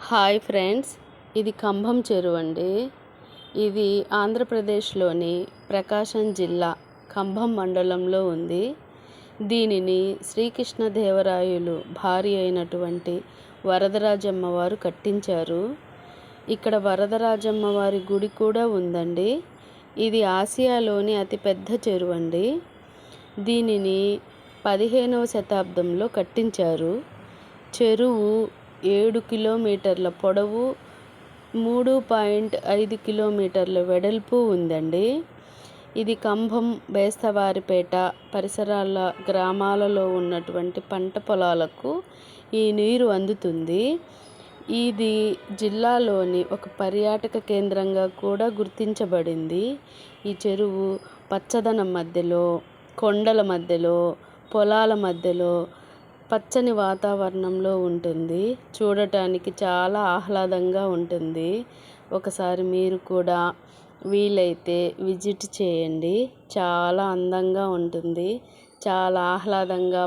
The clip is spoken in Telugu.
హాయ్ ఫ్రెండ్స్, ఇది కంభం చెరువు అండి. ఇది ఆంధ్రప్రదేశ్లోని ప్రకాశం జిల్లా కంభం మండలంలో ఉంది. దీనిని శ్రీకృష్ణదేవరాయలు భార్య అయినటువంటి వరదరాజమ్మ వారు కట్టించారు. ఇక్కడ వరదరాజమ్మ వారి గుడి కూడా ఉందండి. ఇది ఆసియాలోని అతిపెద్ద చెరువు అండి. దీనిని 15వ శతాబ్దంలో కట్టించారు. చెరువు 7 కిలోమీటర్ల పొడవు, 3.5 కిలోమీటర్ల వెడల్పు ఉందండి. ఇది కంభం, బేస్తవారిపేట పరిసరాల గ్రామాలలో ఉన్నటువంటి పంట పొలాలకు ఈ నీరు అందుతుంది. ఇది జిల్లాలోని ఒక పర్యాటక కేంద్రంగా కూడా గుర్తించబడింది. ఈ చెరువు పచ్చదనం మధ్యలో, కొండల మధ్యలో, పొలాల మధ్యలో పచ్చని వాతావరణంలో ఉంటుంది. చూడటానికి చాలా ఆహ్లాదంగా ఉంటుంది. ఒకసారి మీరు కూడా వీలైతే విజిట్ చేయండి. చాలా అందంగా ఉంటుంది. చాలా ఆహ్లాదంగా